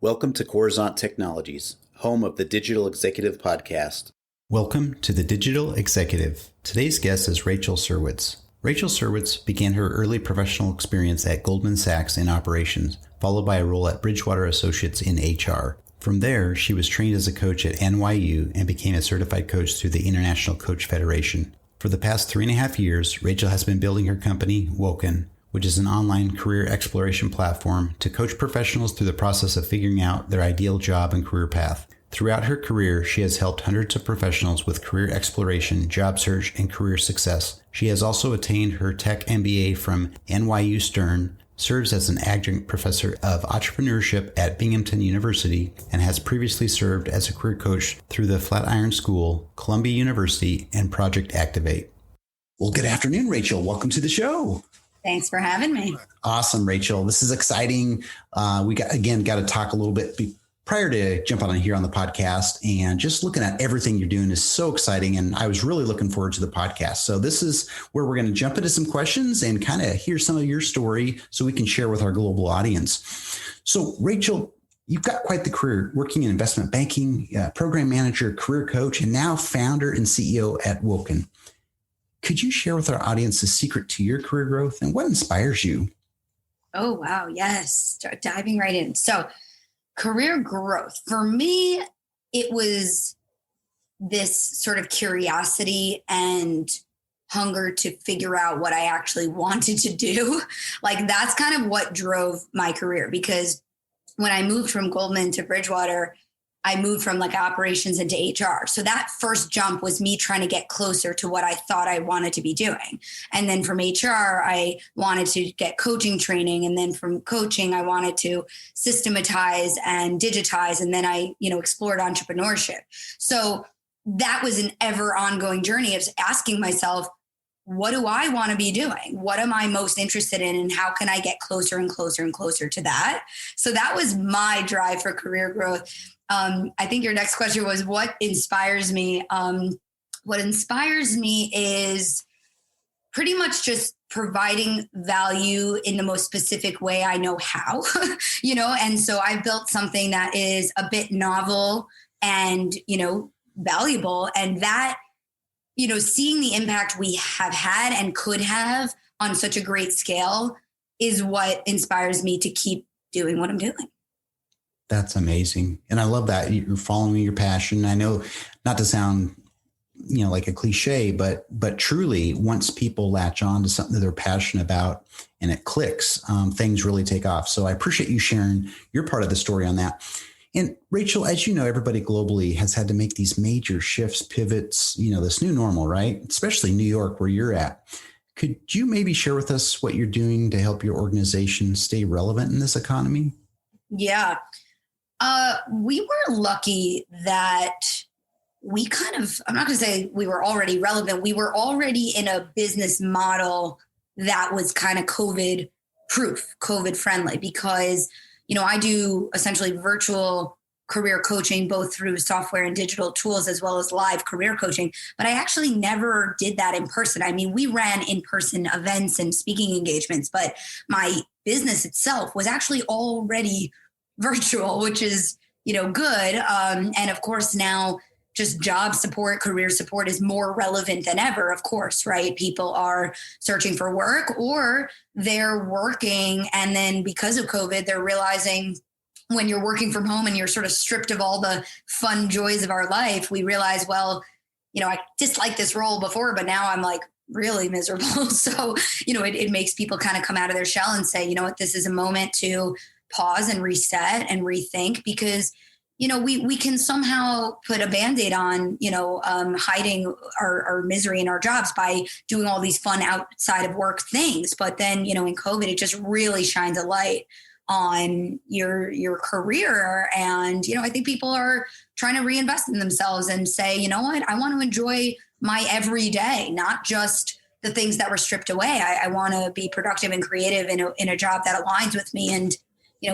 Welcome to Coruzant Technologies, home of the Digital Executive Podcast. Welcome to the Digital Executive. Today's guest is Rachel Serwetz. Rachel Serwetz began her early professional experience at Goldman Sachs in operations, followed by a role at Bridgewater Associates in HR. From there, she was trained as a coach at NYU and became a certified coach through the International Coach Federation. For the past 3.5 years, Rachel has been building her company, WOKEN, which is an online career exploration platform to coach professionals through the process of figuring out their ideal job and career path. Throughout her career, she has helped hundreds of professionals with career exploration, job search, and career success. She has also attained her tech MBA from NYU Stern, serves as an adjunct professor of entrepreneurship at Binghamton University, and has previously served as a career coach through the Flatiron School, Columbia University, and Project Activate. Well, good afternoon, Rachel. Welcome to the show. Thanks for having me. Awesome, Rachel. This is exciting. We got to talk a little bit prior to jump on here on the podcast, and just looking at everything you're doing is so exciting. And I was really looking forward to the podcast. So this is where we're going to jump into some questions and kind of hear some of your story so we can share with our global audience. So Rachel, you've got quite the career working in investment banking, program manager, career coach, and now founder and CEO at WOKEN. Could you share with our audience the secret to your career growth and what inspires you? Oh, wow. Yes. Start diving right in. So career growth for me, it was this sort of curiosity and hunger to figure out what I actually wanted to do. Like that's kind of what drove my career, because when I moved from Goldman to Bridgewater, I moved from like operations into HR. So that first jump was me trying to get closer to what I thought I wanted to be doing. And then from HR, I wanted to get coaching training. And then from coaching, I wanted to systematize and digitize. And then I, explored entrepreneurship. So that was an ever ongoing journey of asking myself, what do I want to be doing? What am I most interested in? And how can I get closer and closer and closer to that? So that was my drive for career growth. I think your next question was what inspires me. What inspires me is pretty much just providing value in the most specific way I know how, and so I built something that is a bit novel and, valuable. And that, seeing the impact we have had and could have on such a great scale is what inspires me to keep doing what I'm doing. That's amazing. And I love that you're following your passion. I know, not to sound, like a cliche, but truly once people latch on to something that they're passionate about and it clicks, things really take off. So I appreciate you sharing your part of the story on that. And Rachel, as you know, everybody globally has had to make these major shifts, pivots, this new normal, right? Especially New York, where you're at. Could you maybe share with us what you're doing to help your organization stay relevant in this economy? Yeah. We were lucky that we I'm not going to say we were already relevant. We were already in a business model that was kind of COVID proof, COVID friendly, because, I do essentially virtual career coaching, both through software and digital tools, as well as live career coaching. But I actually never did that in person. I mean, we ran in-person events and speaking engagements, but my business itself was actually already virtual, which is, good. And of course, now just job support, career support is more relevant than ever, of course, right? People are searching for work or they're working. And then because of COVID, they're realizing when you're working from home and you're sort of stripped of all the fun joys of our life, we realize, well, I disliked this role before, but now I'm like really miserable. So, it makes people kind of come out of their shell and say, this is a moment to pause and reset and rethink, because, we can somehow put a Band-Aid on, hiding our misery in our jobs by doing all these fun outside of work things. But then, in COVID, it just really shines a light on your career. And, I think people are trying to reinvest in themselves and say, you know what, I want to enjoy my everyday, not just the things that were stripped away. I want to be productive and creative in a job that aligns with me. And,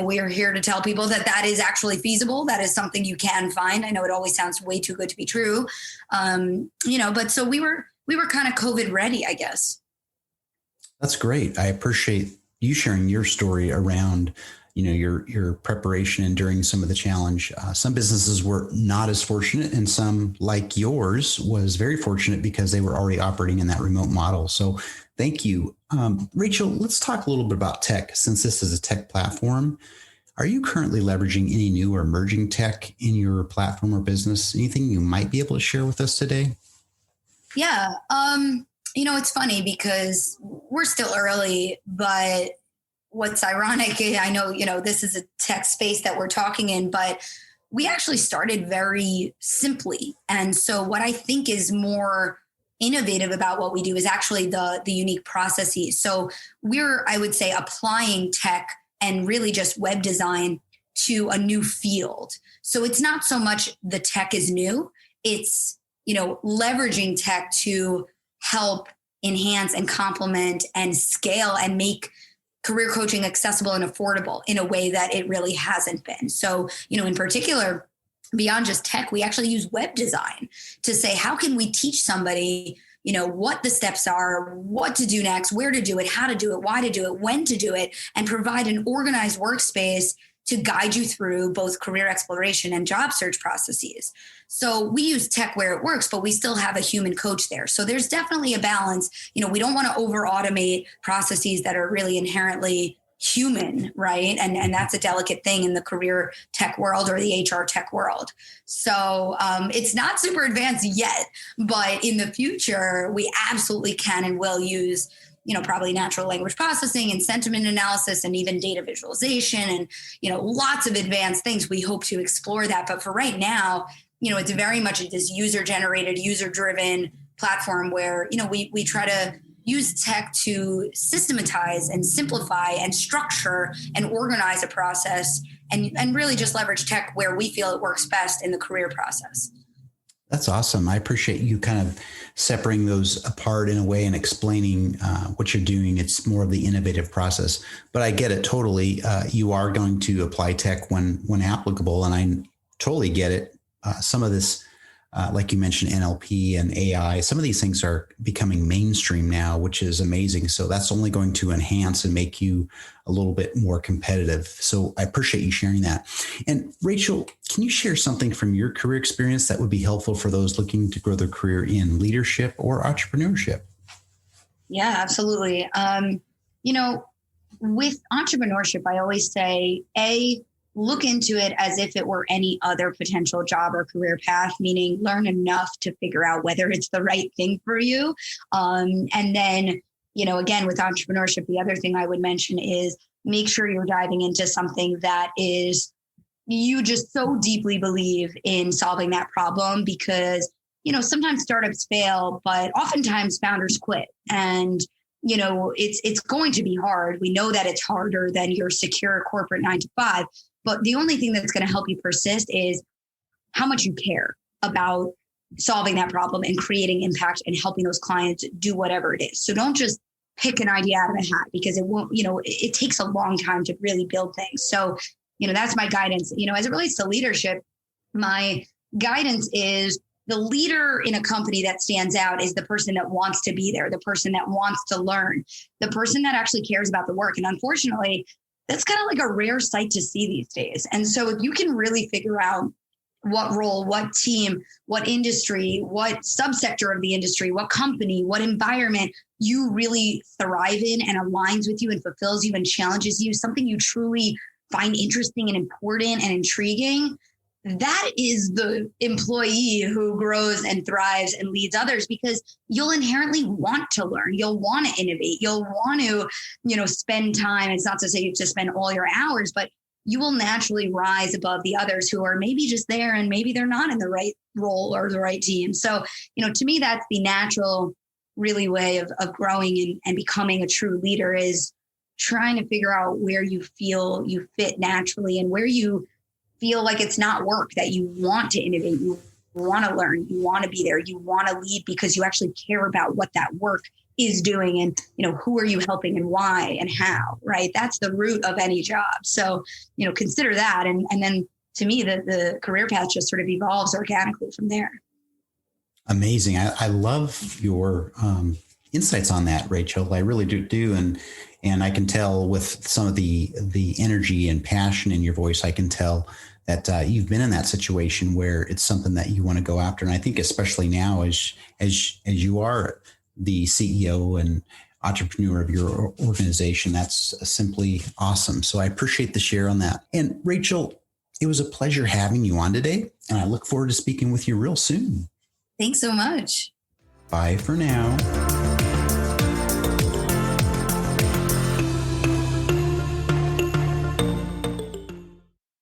we are here to tell people that is actually feasible. That is something you can find. I know it always sounds way too good to be true. But so we were kind of COVID ready, I guess. That's great. I appreciate you sharing your story around your preparation and during some of the challenge. Some businesses were not as fortunate, and some, like yours, was very fortunate because they were already operating in that remote model. So thank you. Rachel, let's talk a little bit about tech, since this is a tech platform. Are you currently leveraging any new or emerging tech in your platform or business? Anything you might be able to share with us today? Yeah. It's funny because we're still early, but what's ironic, I know, this is a tech space that we're talking in, but we actually started very simply. And so what I think is more innovative about what we do is actually the unique processes. So we're, I would say, applying tech and really just web design to a new field. So it's not so much the tech is new, it's, leveraging tech to help enhance and complement and scale and make career coaching accessible and affordable in a way that it really hasn't been. So, in particular, beyond just tech, we actually use web design to say, how can we teach somebody, what the steps are, what to do next, where to do it, how to do it, why to do it, when to do it, and provide an organized workspace to guide you through both career exploration and job search processes. So we use tech where it works, but we still have a human coach there. So there's definitely a balance. We don't want to over automate processes that are really inherently human, right? And that's a delicate thing in the career tech world or the HR tech world. So it's not super advanced yet, but in the future, we absolutely can and will use probably natural language processing and sentiment analysis and even data visualization and, lots of advanced things. We hope to explore that. But for right now, it's very much this user-generated, user-driven platform where, we try to use tech to systematize and simplify and structure and organize a process and really just leverage tech where we feel it works best in the career process. That's awesome. I appreciate you kind of separating those apart in a way and explaining what you're doing. It's more of the innovative process, but I get it totally. You are going to apply tech when applicable, and I totally get it. Some of this, like you mentioned, NLP and AI, some of these things are becoming mainstream now, which is amazing. So that's only going to enhance and make you a little bit more competitive. So I appreciate you sharing that. And Rachel, can you share something from your career experience that would be helpful for those looking to grow their career in leadership or entrepreneurship? Yeah, absolutely. With entrepreneurship, I always say, look into it as if it were any other potential job or career path, meaning learn enough to figure out whether it's the right thing for you. And then, again, with entrepreneurship, the other thing I would mention is make sure you're diving into something that is you just so deeply believe in solving that problem because, sometimes startups fail, but oftentimes founders quit. And it's going to be hard. We know that it's harder than your secure corporate 9-to-5. But the only thing that's going to help you persist is how much you care about solving that problem and creating impact and helping those clients do whatever it is. So don't just pick an idea out of a hat because it won't, it takes a long time to really build things. So, that's my guidance. As it relates to leadership, my guidance is the leader in a company that stands out is the person that wants to be there, the person that wants to learn, the person that actually cares about the work. And unfortunately, that's kind of like a rare sight to see these days. And so if you can really figure out what role, what team, what industry, what subsector of the industry, what company, what environment you really thrive in and aligns with you and fulfills you and challenges you, something you truly find interesting and important and intriguing, that is the employee who grows and thrives and leads others because you'll inherently want to learn. You'll want to innovate. You'll want to, spend time. It's not to say you have to spend all your hours, but you will naturally rise above the others who are maybe just there and maybe they're not in the right role or the right team. So, to me, that's the natural really way of growing and becoming a true leader is trying to figure out where you feel you fit naturally and where you feel like it's not work, that you want to innovate, you want to learn, you want to be there, you want to lead because you actually care about what that work is doing and, who are you helping and why and how, right? That's the root of any job. So, consider that. And then to me, the career path just sort of evolves organically from there. Amazing. I love your insights on that, Rachel. I really do. And I can tell with some of the energy and passion in your voice, I can tell that you've been in that situation where it's something that you want to go after. And I think especially now as you are the CEO and entrepreneur of your organization, that's simply awesome. So I appreciate the share on that. And Rachel, it was a pleasure having you on today, and I look forward to speaking with you real soon. Thanks so much. Bye for now.